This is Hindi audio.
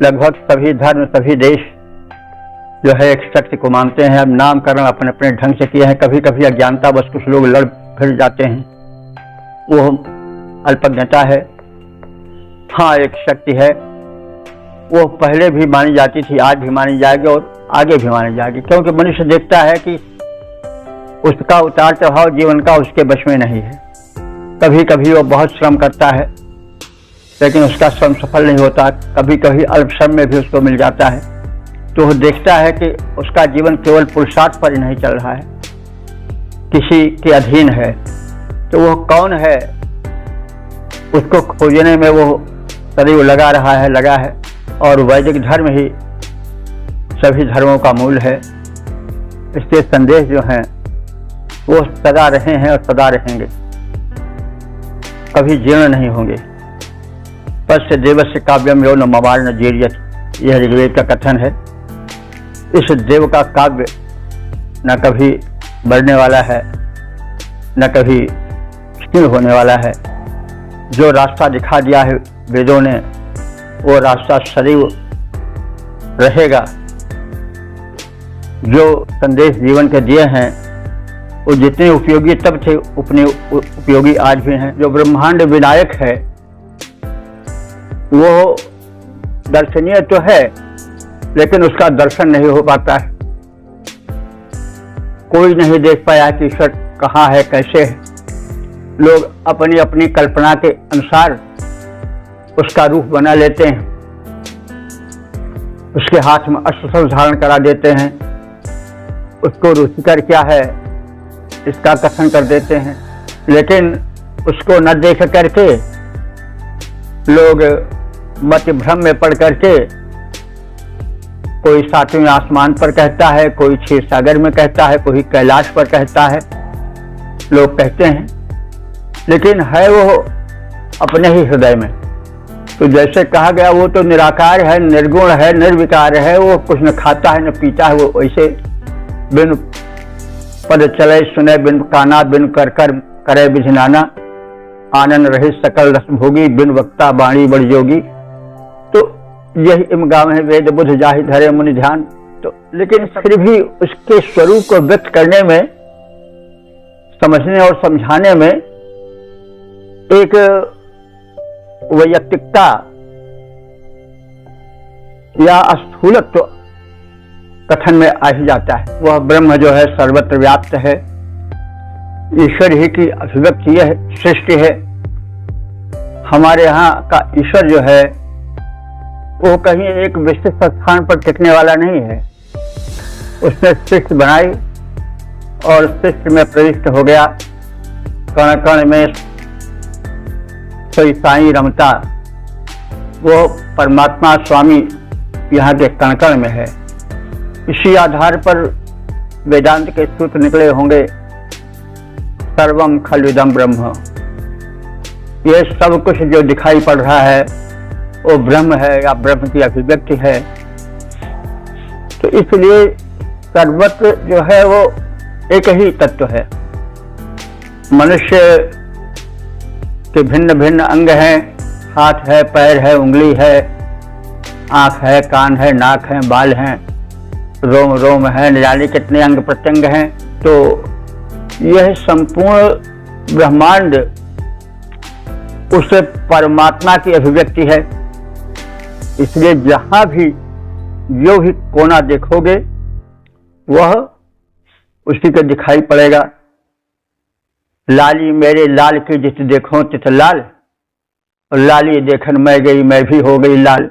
लगभग सभी धर्म, सभी देश जो है एक शक्ति को मानते हैं। अब नामकरण अपने अपने ढंग से किए हैं। कभी कभी अज्ञानता बस कुछ लोग लड़ फिर जाते हैं, वो अल्पज्ञता है। हाँ, एक शक्ति है, वो पहले भी मानी जाती थी, आज भी मानी जाएगी और आगे भी मानी जाएगी, क्योंकि मनुष्य देखता है कि उसका उतार चढ़ाव जीवन का उसके बस में नहीं है। कभी कभी वो बहुत श्रम करता है लेकिन उसका श्रम सफल नहीं होता, कभी कभी अल्प श्रम में भी उसको मिल जाता है। तो वो देखता है कि उसका जीवन केवल पुरुषार्थ पर ही नहीं चल रहा है, किसी के अधीन है। तो वो कौन है, उसको खोजने में वो सदैव लगा है। और वैदिक धर्म ही सभी धर्मों का मूल है। इसके संदेश जो हैं वो सदा रहे हैं और सदा रहेंगे, कभी जीर्ण नहीं होंगे। पश्य देवस्य काव्यम यो न मवार न जीर्यत, यह ऋग्वेद का कथन है। इस देव का काव्य न कभी बढ़ने वाला है, न कभी क्षीण होने वाला है। जो रास्ता दिखा दिया है वेदों ने, वो रास्ता सदैव रहेगा। जो संदेश जीवन के दिए हैं वो जितने उपयोगी तब थे उतने उपयोगी आज भी हैं। जो ब्रह्मांड विनायक है वो दर्शनीय तो है लेकिन उसका दर्शन नहीं हो पाता है। कोई नहीं देख पाया कि ईश्वर कहाँ है, कैसे है। लोग अपनी अपनी कल्पना के अनुसार उसका रूप बना लेते हैं, उसके हाथ में अस्त्र धारण करा देते हैं, उसको रुचिकर क्या है इसका कथन कर देते हैं। लेकिन उसको न देख करके लोग मत भ्रम में पड़ करके, कोई सातवें आसमान पर कहता है, कोई क्षीर सागर में कहता है, कोई कैलाश पर कहता है, लोग कहते हैं, लेकिन है वो अपने ही हृदय में। तो जैसे कहा गया वो तो निराकार है, निर्गुण है, निर्विकार है, वो कुछ न खाता है न पीता है। वो वैसे बिन पद चले सुने, बिन काना, बिन कर करे बिझनाना, आनंद रहित सकल रस भोगी, बिन वक्ता वाणी बड़ जोगी। तो यही इमगाम है वेद बुध जाहि धरे मुनि ध्यान। तो लेकिन फिर भी उसके स्वरूप को व्यक्त करने में, समझने और समझाने में एक वैयक्तिकता या स्थूलत्व कथन में आ ही जाता है। वह ब्रह्म जो है सर्वत्र व्याप्त है, ईश्वर ही की अभिव्यक्ति है, सृष्टि है। हमारे यहाँ का ईश्वर जो है वो कहीं एक विशिष्ट स्थान पर टिकने वाला नहीं है। उसने सृष्टि बनाई और सृष्टि में प्रविष्ट हो गया। कण कण में सोई साई रमता, वो परमात्मा स्वामी यहाँ के कण कण में है। इसी आधार पर वेदांत के सूत्र निकले होंगे, सर्वम खल्विदम ब्रह्म। ये सब कुछ जो दिखाई पड़ रहा है वो ब्रह्म है या ब्रह्म की अभिव्यक्ति है। तो इसलिए सर्वत्र जो है वो एक ही तत्व है। मनुष्य के भिन्न भिन्न अंग हैं, हाथ है, पैर है, उंगली है, आंख है, कान है, नाक है, बाल हैं, रोम रोम है, न जाने कितने अंग प्रत्यंग हैं। तो यह संपूर्ण ब्रह्मांड उस परमात्मा की अभिव्यक्ति है। इसलिए जहां भी जो भी कोना देखोगे वह उसी को दिखाई पड़ेगा। लाली मेरे लाल की जित देखो तित लाल, और लाली देखन मैं गई मैं भी हो गई लाल।